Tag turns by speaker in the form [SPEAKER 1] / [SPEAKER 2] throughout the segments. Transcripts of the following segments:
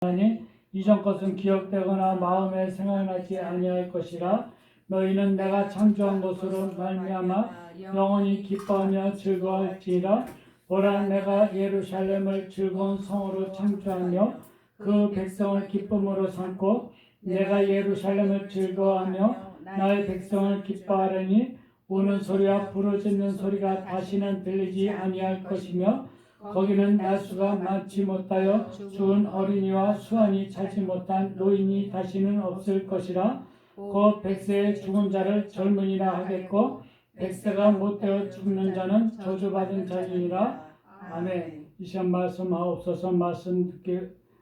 [SPEAKER 1] 하니 이전 것은 기억되거나 마음에 생각나지 아니할 것이라. 너희는 내가 창조한 것으로 말미암아 영원히 기뻐하며 즐거워할지니라. 보라, 내가 예루살렘을 즐거운 성으로 창조하며 그 백성을 기쁨으로 삼고 내가 예루살렘을 즐거워하며 나의 백성을 기뻐하려니 우는 소리와 부르짖는 소리가 다시는 들리지 아니할 것이며 거기는 나수가 많지 못하여 죽은 어린이와 수완이 차지 못한 노인이 다시는 없을 것이라. 그 백세의 죽은 자를 젊은이라 하겠고 백세가 못되어 죽는 자는 저주받은 자이니라. 아멘. 이 시간 말씀 하옵소서. 말씀 듣기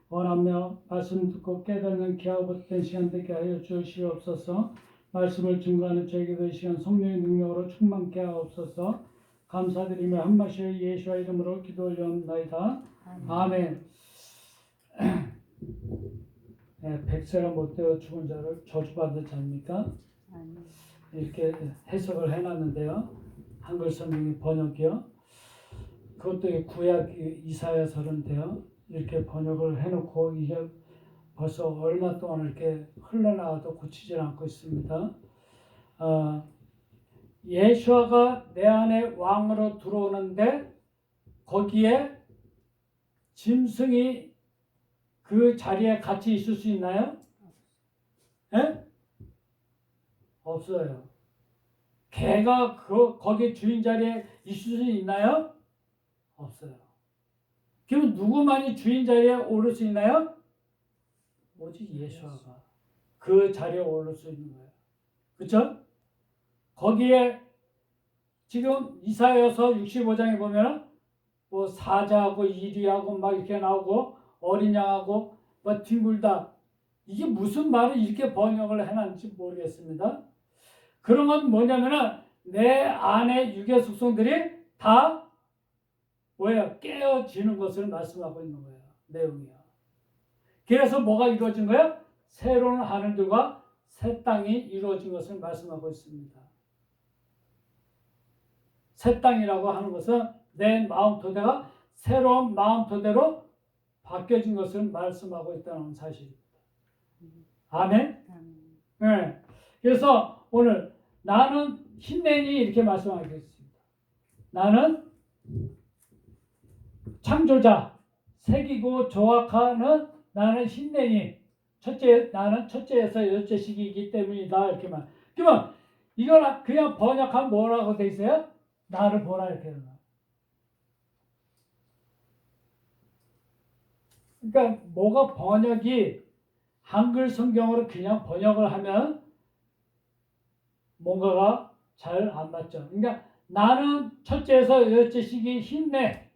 [SPEAKER 1] 원하며 말씀 듣고 깨닫는 귀하고 복된 시간 되게 하여 주시옵소서. 말씀을 증거하는 저에게도 이 시간 성령의 능력으로 충만케 하옵소서. 감사드리며 한 말씩 예수와 이름으로 기도 올려옵나이다. 아멘. 네, 백세가 못되어 죽은 자를 저주받은 자입니까? 이렇게 해석을 해놨는데요. 한글 성경의 번역이요. 그것도 구약 이사야서인데요. 이렇게 번역을 해놓고 이게 벌써 얼마 동안 이렇게 흘러나와도 고치질 않고 있습니다. 예수아가 내 안에 왕으로 들어오는데 거기에 짐승이 그 자리에 같이 있을 수 있나요? 예? 없어요. 개가 거기 주인 자리에 있을 수 있나요? 없어요. 그럼 누구만이 주인 자리에 오를 수 있나요? 오직 예수아가 그 자리에 오를 수 있는 거예요. 그렇죠? 거기에 지금 이사야서 65장에 보면 뭐 사자하고 이리하고 막 이렇게 나오고 어린 양하고 뭐 뒹굴다. 이게 무슨 말을 이렇게 번역을 해놨는지 모르겠습니다. 그런 건 뭐냐면은 내 안에 육의 속성들이 다 뭐예요? 깨어지는 것을 말씀하고 있는 거예요. 내용이요. 그래서 뭐가 이루어진 거예요? 새로운 하늘들과 새 땅이 이루어진 것을 말씀하고 있습니다. 새 땅이라고 하는 것은 내 마음 토대가 새로운 마음 토대로 바뀌어진 것을 말씀하고 있다는 사실입니다. 아멘? 네. 그래서 오늘 나는 힘내니 이렇게 말씀하겠습니다. 나는 창조자, 새기고 조악하는 나는 힘내니 나는 첫째에서 열째식이기 때문이다. 이렇게 말. 그러면 이걸 그냥 번역하면 뭐라고 돼 있어요? 나를 보라 이렇게 되는 거야. 그러니까 뭐가 번역이 한글 성경으로 그냥 번역을 하면 뭔가가 잘 안 맞죠. 그러니까 나는 첫째에서 열째식이 힘내.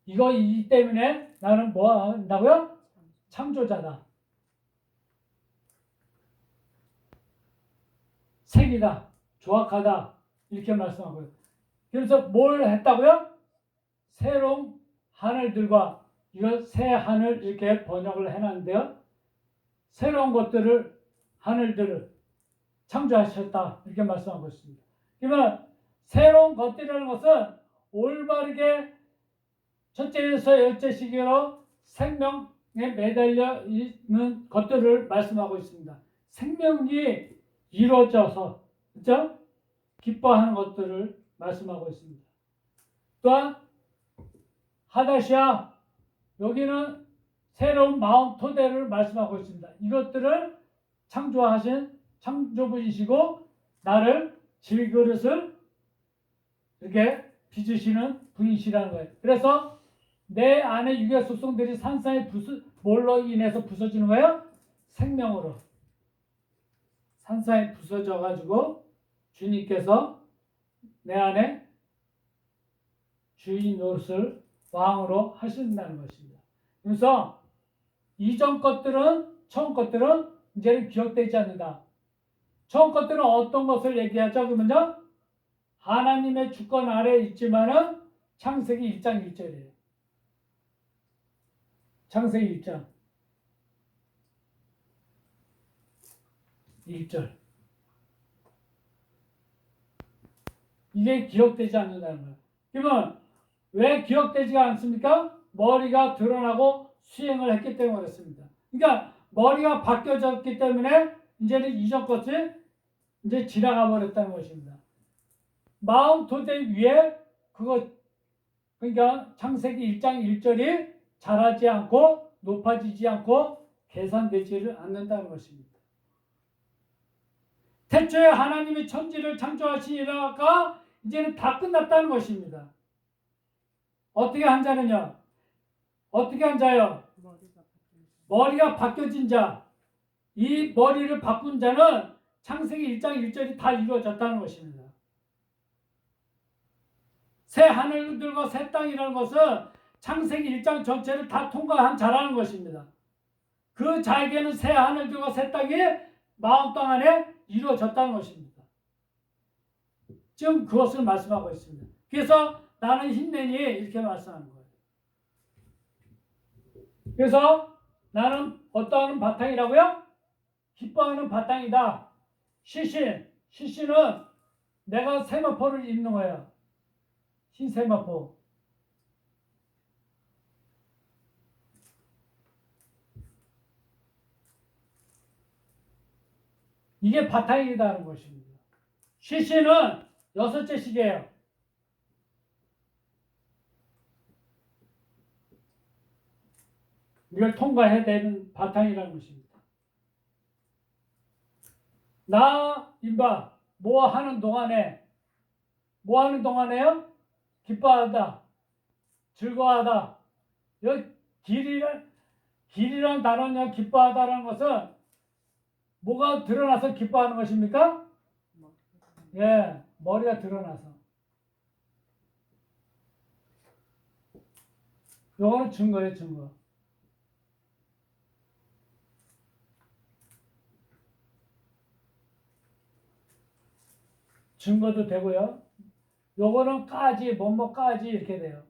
[SPEAKER 1] 이거 때문에 나는 뭐 한다고요? 창조자다. 색이다. 조악하다. 이렇게 말씀하고요. 그래서 뭘 했다고요? 새로운 하늘들과 이거 새 하늘 이렇게 번역을 해놨는데요. 새로운 것들을 하늘들을 창조하셨다 이렇게 말씀하고 있습니다. 그러면 새로운 것들이라는 것은 올바르게 첫째에서 열째 시기로 생명에 매달려 있는 것들을 말씀하고 있습니다. 생명이 이루어져서 그렇죠? 기뻐하는 것들을 말씀하고 있습니다. 또한 하다시아 여기는 새로운 마음 토대를 말씀하고 있습니다. 이것들을 창조하신 창조분이시고 나를 질그릇을 이렇게 빚으시는 분이시라는 거예요. 그래서 내 안에 육의 속성들이 산산이 뭘로 인해서 부서지는 거예요? 생명으로. 산산이 부서져 가지고 주님께서 내 안에 주인 노릇을 왕으로 하신다는 것입니다. 그래서 이전 것들은 처음 것들은 이제는 기억되지 않는다. 처음 것들은 어떤 것을 얘기하죠? 그러면요. 하나님의 주권 아래에 있지만은 창세기 1장 1절이에요. 창세기 1장 1절. 이게 기억되지 않는다는 거예요. 그러면 왜 기억되지가 않습니까? 머리가 드러나고 수행을 했기 때문에 그렇습니다. 그러니까 머리가 바뀌어졌기 때문에 이제는 이전 것이 이제 지나가 버렸다는 것입니다. 마음 토대 위에 그거 그러니까 창세기 1장 1절이 자라지 않고 높아지지 않고 계산되지를 않는다는 것입니다. 태초에 하나님이 천지를 창조하시니라가 이제는 다 끝났다는 것입니다. 어떻게 한 자느냐? 어떻게 한 자요? 머리가 바뀌어진 자. 이 머리를 바꾼 자는 창세기 1장 1절이 다 이루어졌다는 것입니다. 새 하늘들과 새 땅이라는 것은 창세기 1장 전체를 다 통과한 자라는 것입니다. 그 자에게는 새 하늘들과 새 땅이 마음 땅 안에 이루어졌다는 것입니다. 지금 그것을 말씀하고 있습니다. 그래서 나는 힘내니 이렇게 말씀하는 거예요. 그래서 나는 어떠한 바탕이라고요? 기뻐하는 바탕이다. 시신은 내가 세마포를 입는 거예요. 흰세마포. 이게 바탕이라는 것입니다. 시신은 6째 시계예요. 이걸 통과해야 되는 바탕이라는 것입니다. 나 임바 뭐 하는 동안에요? 기뻐하다, 즐거워하다. 길이란 단어냐 기뻐하다라는 것은 뭐가 드러나서 기뻐하는 것입니까? 예, 머리가 드러나서. 요거는 증거예요, 증거. 증거도 되고요. 요거는 까지, 뭐뭐까지 이렇게 돼요.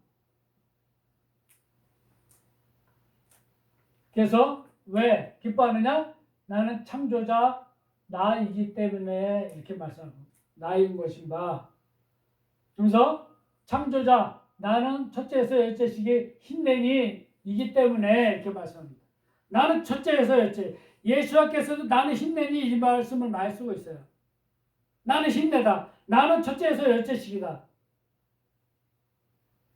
[SPEAKER 1] 그래서 왜 기뻐하느냐? 나는 창조자 나이기 때문에 이렇게 말씀합니다. 나인 것인가. 그래서 창조자 나는 첫째에서 열째식이 힘내니 이기 때문에 이렇게 말씀합니다. 나는 첫째에서 열째. 예수님께서도 나는 힘내니 이 말씀을 많이 쓰고 있어요. 나는 힘내다. 나는 첫째에서 열째식이다.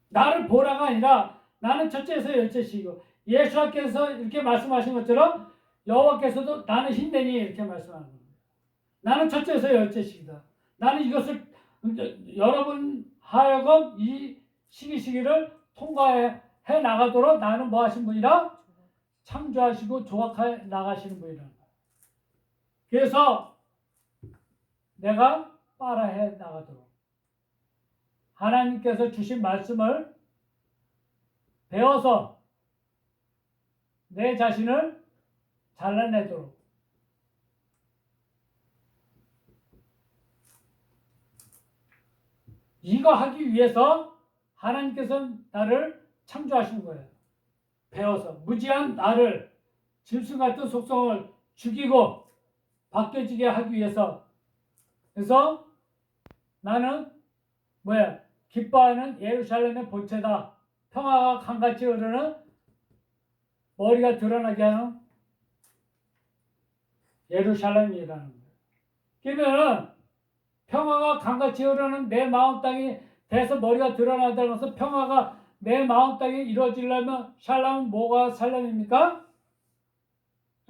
[SPEAKER 1] 나를 보라가 아니라 나는 첫째에서 열째식이고 예수님께서 이렇게 말씀하신 것처럼 여호와께서도 나는 힘내니 이렇게 말씀하는 겁니다. 나는 첫째에서 열째식이다. 나는 이것을 여러분 하여금 이 시기를 통과해 나가도록 나는 뭐 하신 분이라? 창조하시고 조각해 나가시는 분이라. 그래서 내가 따라해 나가도록 하나님께서 주신 말씀을 배워서 내 자신을 잘라내도록 이거 하기 위해서 하나님께서 나를 창조하신 거예요. 배워서 무지한 나를 짐승 같은 속성을 죽이고 바뀌어지게 하기 위해서. 그래서 나는 뭐야? 기뻐하는 예루살렘의 본체다. 평화가 강같이 흐르는 머리가 드러나게 하는 예루살렘이라는 거예요. 그러면 평화가 강같이 흐르는 내 마음 땅이 돼서 머리가 드러나다는 것은 평화가 내 마음 땅에 이루어지려면 샬롬은 뭐가 샬롬입니까?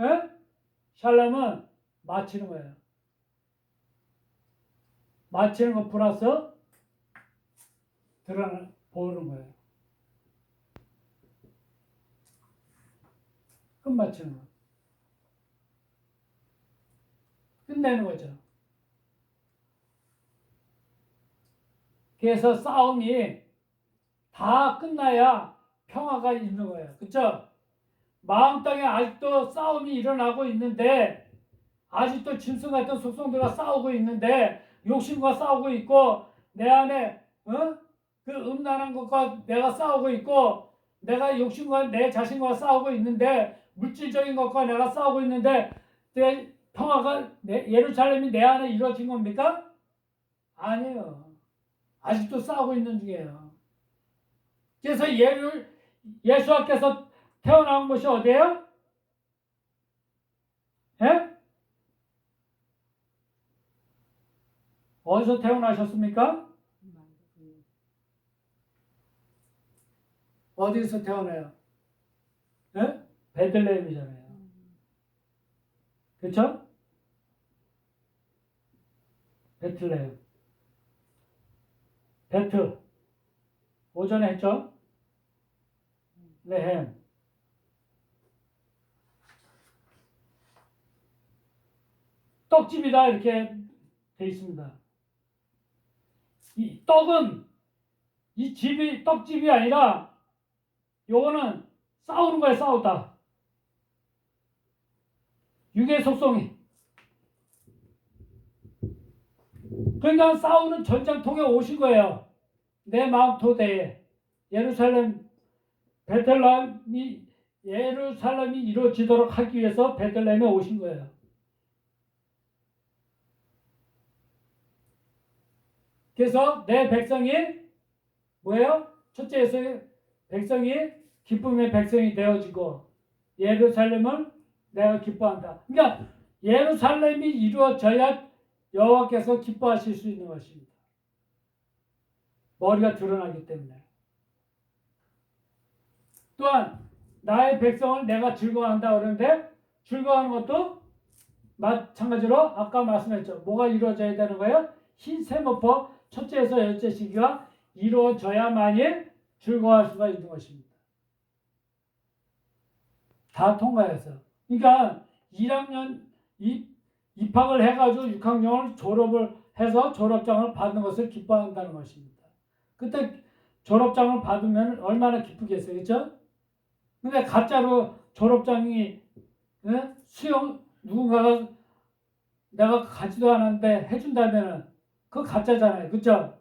[SPEAKER 1] 에? 샬롬은 마치는 거예요. 마치는 것 플러스 보는 거예요. 끝마치는 거. 끝내는 거죠. 그래서 싸움이 다 끝나야 평화가 있는 거예요. 그쵸? 마음 땅에 아직도 싸움이 일어나고 있는데 아직도 짐승 같은 속성들과 싸우고 있는데 욕심과 싸우고 있고 내 안에 그 음란한 것과 내가 싸우고 있고 내가 욕심과 내 자신과 싸우고 있는데 물질적인 것과 내가 싸우고 있는데 내 평화가 예루살렘이 내 안에 이루어진 겁니까? 아니에요. 아직도 싸우고 있는 중이에요. 그래서 예수님께서 태어난 곳이 어디예요? 예? 어디서 태어나셨습니까? 어디서 태어나요? 예? 베들레헴이잖아요. 그렇죠? 베틀레헴. 베트. 오전에 했죠? 레헴. 떡집이다 이렇게 돼 있습니다. 이 떡은 이 집이 떡집이 아니라 요거는 싸우는 거예요. 싸우다. 육의 속성이. 그러니까 싸우는 전장통에 오신 거예요. 내 마음 토대에 예루살렘이 이루어지도록 하기 위해서 베들레헴에 오신 거예요. 그래서 내 백성이 뭐예요? 첫째에서 백성이 기쁨의 백성이 되어지고 예루살렘을 내가 기뻐한다. 그러니까 예루살렘이 이루어져야 여호와께서 기뻐하실 수 있는 것입니다. 머리가 드러나기 때문에. 또한 나의 백성을 내가 즐거워한다 그러는데 즐거워하는 것도 마찬가지로 아까 말씀했죠. 뭐가 이루어져야 되는 거예요? 흰 세모포 첫째에서 열째 시기가 이루어져야만이 즐거워할 수가 있는 것입니다. 다 통과해서. 그러니까 1학년 입학을 해가지고 6학년을 졸업을 해서 졸업장을 받는 것을 기뻐한다는 것입니다. 그때 졸업장을 받으면 얼마나 기쁘겠어요. 그렇죠? 근데 가짜로 졸업장이 수용 누군가가 내가 가지도 않았는데 해준다면은 그거 가짜잖아요. 그렇죠?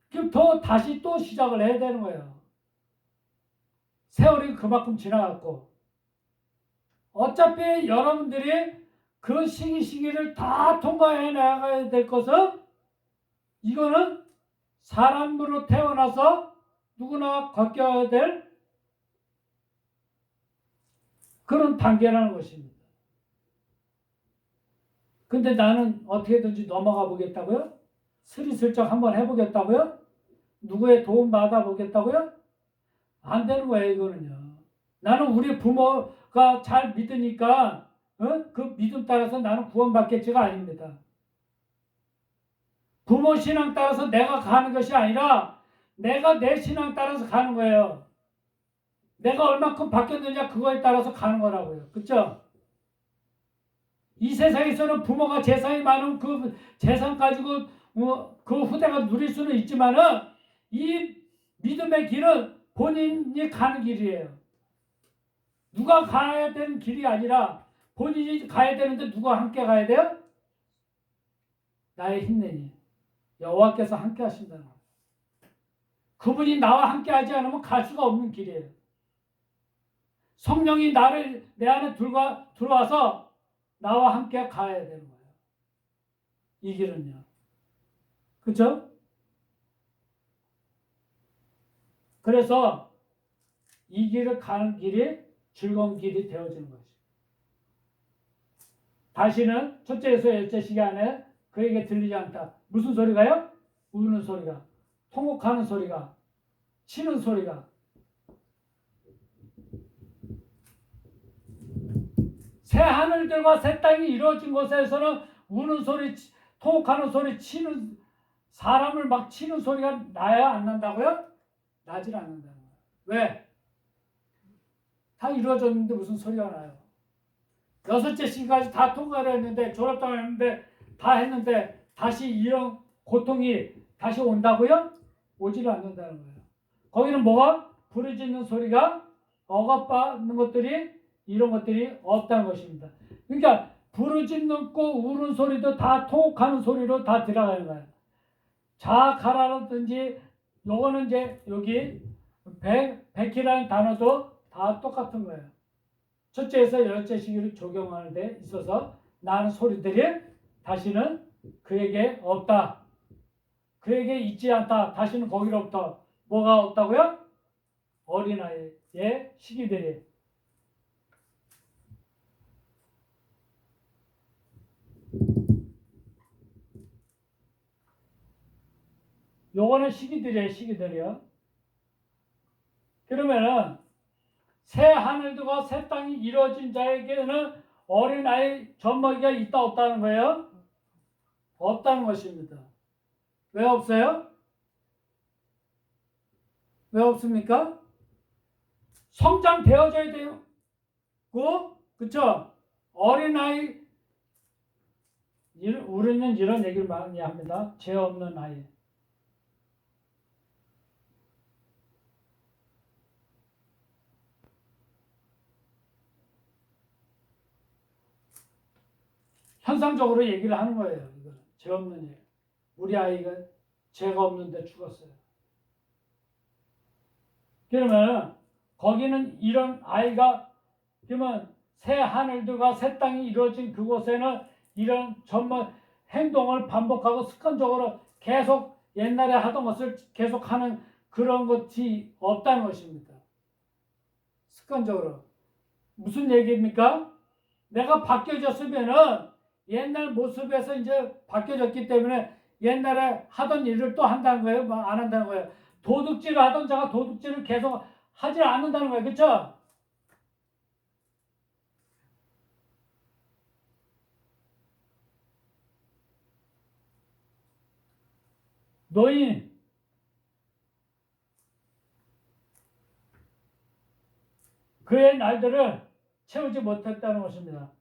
[SPEAKER 1] 그럼 다시 또 시작을 해야 되는 거예요. 세월이 그만큼 지나갔고 어차피 여러분들이 그 시기를 다 통과해 나가야 될 것은 이거는 사람으로 태어나서 누구나 겪어야 될 그런 단계라는 것입니다. 근데 나는 어떻게든지 넘어가 보겠다고요? 스리슬쩍 한번 해보겠다고요? 누구의 도움 받아보겠다고요? 안 되는 거예요, 이거는요. 나는 우리 부모가 잘 믿으니까 그 믿음 따라서 나는 구원받겠지가 아닙니다. 부모 신앙 따라서 내가 가는 것이 아니라 내가 내 신앙 따라서 가는 거예요. 내가 얼마큼 바뀌었느냐 그거에 따라서 가는 거라고요. 그렇죠? 이 세상에서는 부모가 재산이 많으면 그 재산 가지고 그 후대가 누릴 수는 있지만은 이 믿음의 길은 본인이 가는 길이에요. 누가 가야 되는 길이 아니라 본인이 가야 되는데 누가 함께 가야 돼요? 나의 힘내니 여호와께서 함께 하신다는 거예요. 그분이 나와 함께 하지 않으면 갈 수가 없는 길이에요. 성령이 내 안에 들어와서 나와 함께 가야 되는 거예요. 이 길은요. 그렇죠? 그래서 이 길을 가는 길이 즐거운 길이 되어지는 것이죠. 다시는 첫째에서 열째 시간에 그에게 들리지 않다. 무슨 소리가요? 우는 소리가, 통곡하는 소리가, 치는 소리가. 새 하늘들과 새 땅이 이루어진 곳에서는 우는 소리, 통곡하는 소리, 치는 사람을 막 치는 소리가 나야 안 난다고요? 나질 않는다는 거예요. 왜? 다 이루어졌는데 무슨 소리가 나요? 6째 시기까지 다 통과를 했는데 졸업장을 했는데 다 했는데 다시 이런 고통이 다시 온다고요? 오지를 않는다는 거예요. 거기는 뭐가? 부르짖는 소리가 억압받는 것들이 이런 것들이 없다는 것입니다. 그러니까 부르짖는 우는 소리도 다 통곡하는 소리로 다 들어가는 거예요. 자 가라든지 요거는 이제 여기 백이라는 단어도 다 똑같은 거예요. 첫째에서 열째 시기를 적용하는 데 있어서 나는 소리들이 다시는 그에게 없다. 그에게 있지 않다. 다시는 거기로부터 뭐가 없다고요? 어린아이의 시기들이 요거는 시기들이에요, 시기들이요. 그러면은 새 하늘들과 새 땅이 이루어진 자에게는 어린아이 젖먹이가 있다 없다는 거예요? 없다는 것입니다. 왜 없어요? 왜 없습니까? 성장되어져야 되고, 그쵸? 어린아이, 우리는 이런 얘기를 많이 합니다. 죄 없는 아이. 현상적으로 얘기를 하는 거예요. 이거 죄 없는 일. 우리 아이가 죄가 없는데 죽었어요. 그러면 거기는 이런 아이가, 그러면 새 하늘들과 새 땅이 이루어진 그곳에는 이런 전반 행동을 반복하고 습관적으로 계속 옛날에 하던 것을 계속하는 그런 것이 없다는 것입니다. 습관적으로. 무슨 얘기입니까? 내가 바뀌어졌으면은 옛날 모습에서 이제 바뀌어졌기 때문에 옛날에 하던 일을 또 한다는 거예요? 뭐 안 한다는 거예요? 도둑질을 하던 자가 도둑질을 계속 하지 않는다는 거예요. 그렇죠? 노인, 그의 날들을 채우지 못했다는 것입니다.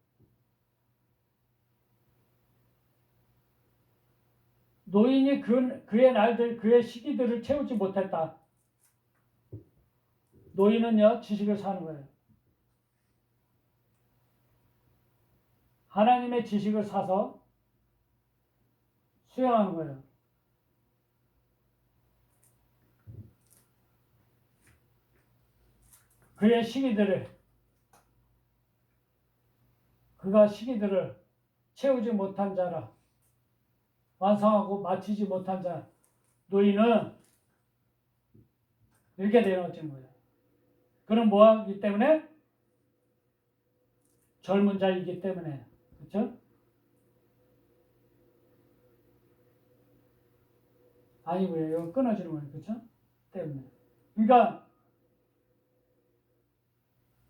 [SPEAKER 1] 노인이 그의 날들, 그의 시기들을 채우지 못했다. 노인은요, 지식을 사는 거예요. 하나님의 지식을 사서 수용하는 거예요. 그의 그가 시기들을 채우지 못한 자라, 완성하고 마치지 못한 자, 노인은 이렇게 되어진 거예요. 그는 뭐하기 때문에? 젊은 자이기 때문에. 그렇죠? 아니고요. 이거 끊어지는 거예요. 그렇죠? 때문에. 그러니까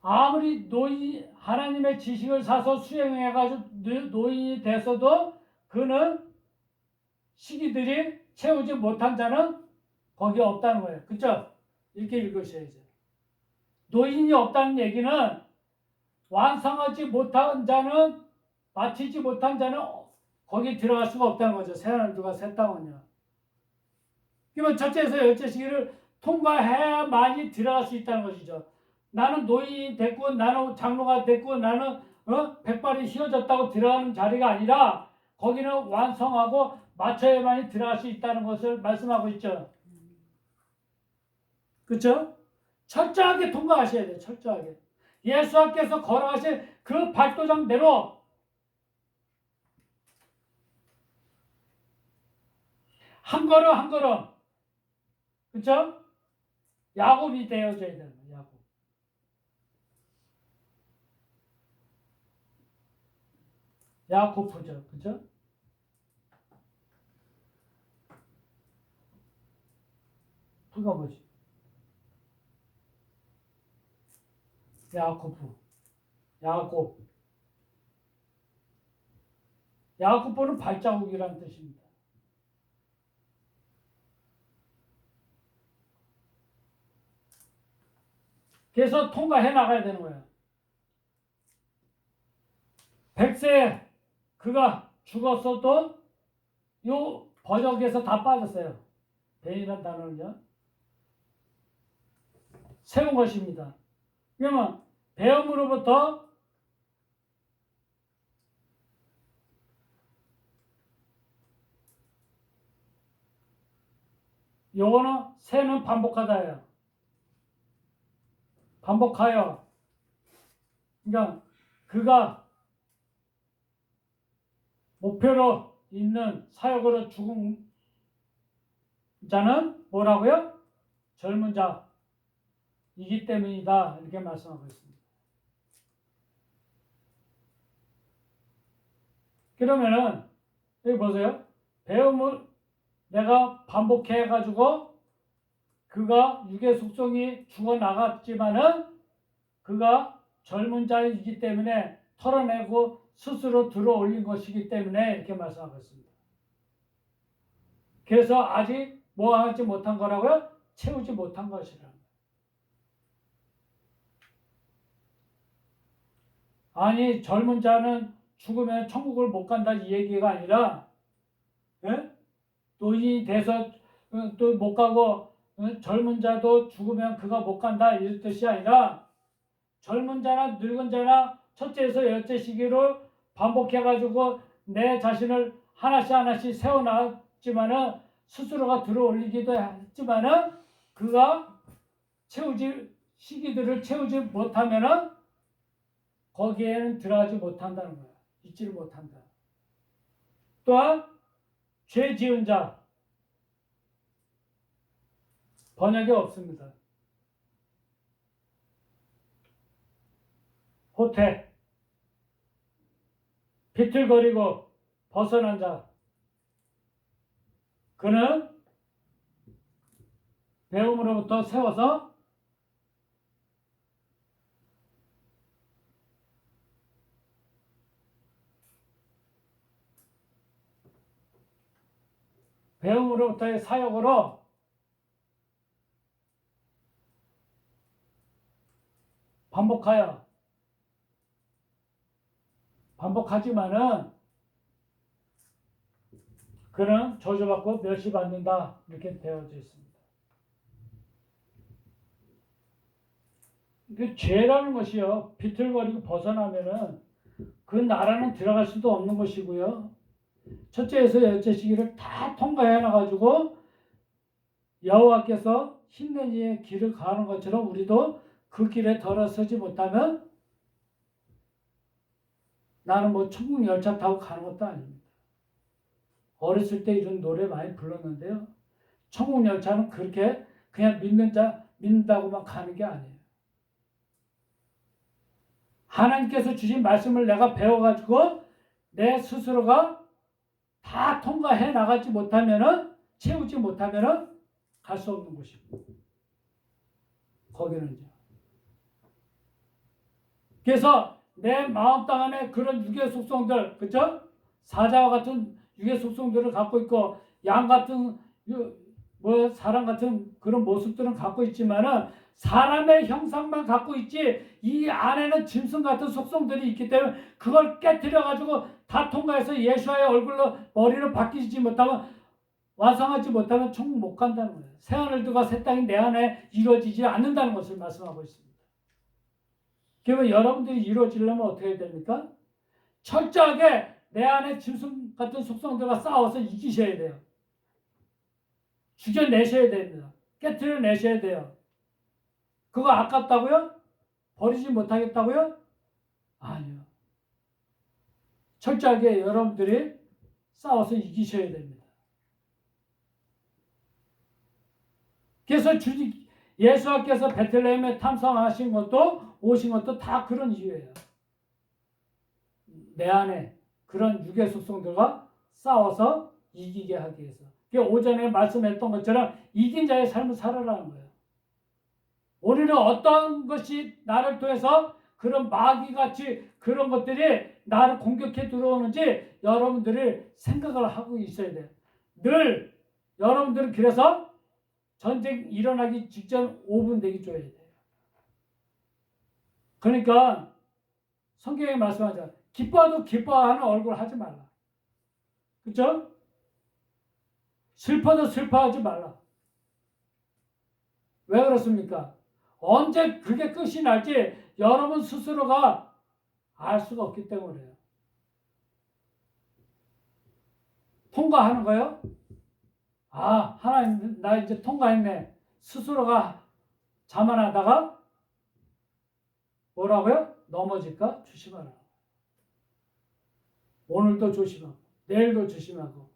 [SPEAKER 1] 아무리 하나님의 지식을 사서 수행해가지고 노인이 됐어도 그는 시기들이 채우지 못한 자는 거기에 없다는 거예요. 그렇죠? 이렇게 읽으셔야죠. 노인이 없다는 얘기는 완성하지 못한 자는, 마치지 못한 자는 거기 들어갈 수가 없다는 거죠. 새하늘과 새 땅은요. 그러면 첫째에서 열째 시기를 통과해야 많이 들어갈 수 있다는 것이죠. 나는 노인이 됐고, 나는 장로가 됐고, 나는 백발이 휘어졌다고 들어가는 자리가 아니라 거기는 완성하고 맞춰야만이 들어갈 수 있다는 것을 말씀하고 있죠. 그렇죠? 철저하게 통과하셔야 돼요. 철저하게. 예수님께서 걸어가신 그 발도장대로 한 걸음 한 걸음, 그렇죠? 야곱이 되어져야 되는 거예요. 야곱. 야곱이죠. 그렇죠? 그가 뭐지? 야곱. 야곱은 발자국이라는 뜻입니다. 그래서 통과해 나가야 되는 거예요. 100세 그가 죽었어도 요 번역에서 다 빠졌어요. 배이라는 단어는요. 세운 것입니다. 그러면 배움으로부터 요거는 새는 반복하다예요. 반복하여. 그러니까 그가 목표로 있는 사역으로 죽은 자는 뭐라고요? 젊은 자이기 때문이다. 이렇게 말씀하고 있습니다. 그러면은 여기 보세요. 배움을 내가 반복해가지고 그가 육의 속성이 죽어나갔지만은 그가 젊은 자이기 때문에 털어내고 스스로 들어올린 것이기 때문에 이렇게 말씀하고 있습니다. 그래서 아직 뭐 하지 못한 거라고요? 채우지 못한 것이라. 아니 젊은 자는 죽으면 천국을 못 간다 이 얘기가 아니라 예? 노인이 돼서 또 못 가고 젊은 자도 죽으면 그가 못 간다 이런 뜻이 아니라 젊은 자나 늙은 자나 첫째에서 열째 시기를 반복해가지고 내 자신을 하나씩 하나씩 세워놨지만은 스스로가 들어올리기도 했지만은 그가 시기들을 채우지 못하면은 거기에는 들어가지 못한다는 거야. 있지를 못한다. 또한 죄 지은 자 번역이 없습니다. 호태 비틀거리고 벗어난 자 그는 배움으로부터 세워서 배움으로부터의 사역으로 반복하지만은 그는 저주받고 멸시받는다 이렇게 되어져 있습니다. 그 죄라는 것이요 비틀거리고 벗어나면은 그 나라는 들어갈 수도 없는 것이고요. 첫째에서 열째 시기를 다 통과해 놔가지고 여호와께서 힘든 이의 길을 가는 것처럼 우리도 그 길에 들어서지 못하면 나는 뭐 천국 열차 타고 가는 것도 아닙니다. 어렸을 때 이런 노래 많이 불렀는데요. 천국 열차는 그렇게 그냥 믿는다고만 가는 게 아니에요. 하나님께서 주신 말씀을 내가 배워가지고 내 스스로가 다 통과해 나가지 못하면은 채우지 못하면은 갈 수 없는 곳이고 거기는 이제 그래서 내 마음 땅 안에 그런 육의 속성들 그죠? 사자와 같은 육의 속성들을 갖고 있고 양 같은 뭐 사람 같은 그런 모습들은 갖고 있지만은 사람의 형상만 갖고 있지 이 안에는 짐승 같은 속성들이 있기 때문에 그걸 깨트려 가지고 다 통과해서 예수와의 얼굴로 머리를 바뀌지 못하면 완성하지 못하면 천국 못 간다는 거예요. 새하늘과 새 땅이 내 안에 이루어지지 않는다는 것을 말씀하고 있습니다. 그러면 여러분들이 이루어지려면 어떻게 해야 됩니까? 철저하게 내 안에 짐승 같은 속성들과 싸워서 이기셔야 돼요. 죽여내셔야 됩니다. 깨트려내셔야 돼요. 그거 아깝다고요? 버리지 못하겠다고요? 아니요. 철저하게 여러분들이 싸워서 이기셔야 됩니다. 그래서 예수님께서 베들레헴에 탐방하신 것도 오신 것도 다 그런 이유예요. 내 안에 그런 육의 속성들과 싸워서 이기게 하기 위해서. 오전에 말씀했던 것처럼 이긴 자의 삶을 살아라는 거예요. 오늘은 어떤 것이 나를 통해서 그런 마귀같이 그런 것들이 나를 공격해 들어오는지 여러분들이 생각을 하고 있어야 돼요. 늘 여러분들은 그래서 전쟁 일어나기 직전 5분 대기 줘야 돼요. 그러니까 성경에 말씀하죠. 기뻐도 기뻐하는 얼굴 하지 말라. 그렇죠? 슬퍼도 슬퍼하지 말라. 왜 그렇습니까? 언제 그게 끝이 날지 여러분 스스로가 알 수가 없기 때문에요. 통과하는 거요? 아, 하나님 나 이제 통과했네. 스스로가 자만하다가 뭐라고요? 넘어질까? 조심하라. 오늘도 조심하고 내일도 조심하고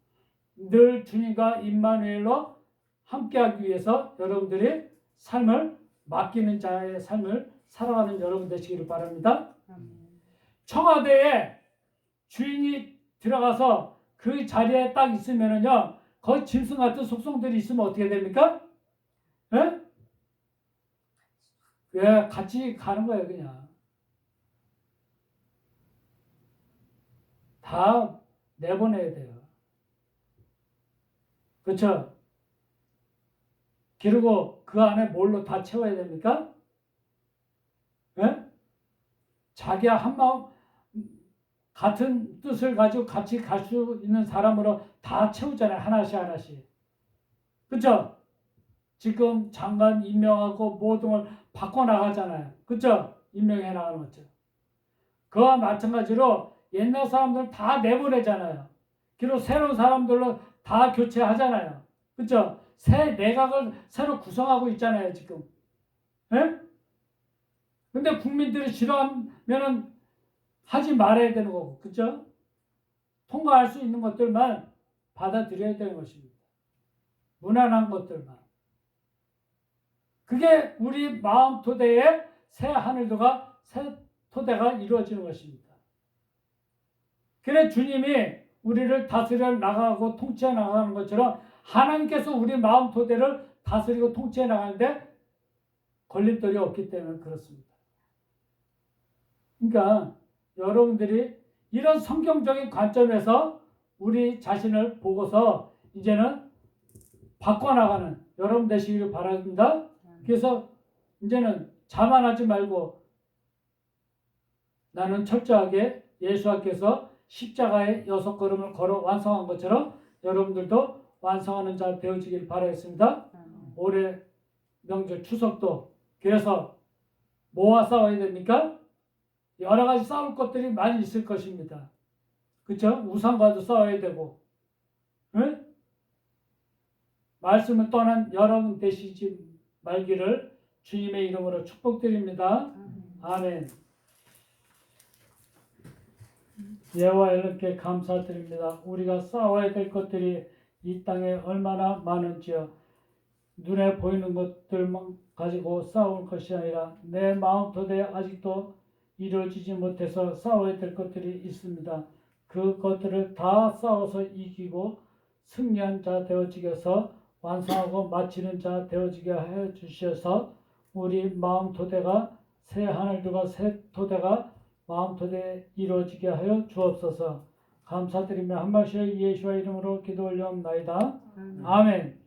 [SPEAKER 1] 늘 주님과 임마누엘로 함께하기 위해서 여러분들이 삶을 맡기는 자의 삶을 살아가는 여러분 되시기를 바랍니다. 청와대에 주인이 들어가서 그 자리에 딱 있으면은요 거기 짐승 같은 속성들이 있으면 어떻게 됩니까? 예? 예, 같이 가는 거예요, 그냥. 다 내보내야 돼요. 그렇죠? 그리고 그 안에 뭘로 다 채워야 됩니까? 예? 자기와 한 마음, 같은 뜻을 가지고 같이 갈 수 있는 사람으로 다 채우잖아요. 하나씩 하나씩. 그렇죠? 지금 장관 임명하고 모든 걸 바꿔나가잖아요. 그렇죠? 임명해 나가는 거죠. 그와 마찬가지로 옛날 사람들 다 내보내잖아요. 그리고 새로운 사람들로 다 교체하잖아요. 그렇죠? 새 내각을 새로 구성하고 있잖아요, 지금. 예? 근데 국민들이 싫어하면은 하지 말아야 되는 거고, 그렇죠? 통과할 수 있는 것들만 받아들여야 되는 것입니다. 무난한 것들만. 그게 우리 마음 토대의 새 하늘도가 새 토대가 이루어지는 것입니다. 그래 주님이 우리를 다스려 나가고 통치해 나가는 것처럼 하나님께서 우리 마음 토대를 다스리고 통치해 나가는데 걸림돌이 없기 때문에 그렇습니다. 그러니까 여러분들이 이런 성경적인 관점에서 우리 자신을 보고서 이제는 바꿔나가는 여러분 되시기를 바랍니다. 그래서 이제는 자만하지 말고 나는 철저하게 예수님께서 십자가의 6걸음을 걸어 완성한 것처럼 여러분들도 완성하는 자 되어지길 바라겠습니다. 올해 명절 추석도 그래서 뭐와 싸워야 됩니까? 여러 가지 싸울 것들이 많이 있을 것입니다. 그렇죠? 우상과도 싸워야 되고, 응? 말씀을 떠난 여러분 되시지 말기를 주님의 이름으로 축복드립니다. 아멘. 예와 엘르께 감사드립니다. 우리가 싸워야 될 것들이 이 땅에 얼마나 많은지요. 눈에 보이는 것들만 가지고 싸울 것이 아니라 내 마음 토대에 아직도 이루어지지 못해서 싸워야 될 것들이 있습니다. 그 것들을 다 싸워서 이기고 승리한 자 되어지게 해서 완성하고 마치는 자 되어지게 해 주셔서 우리 마음 토대가 새 하늘들과 새 토대가 마음 토대에 이루어지게 하여 주옵소서. 감사드리며 한 말씩 예수와 이름으로 기도 올려옵나이다. 아멘.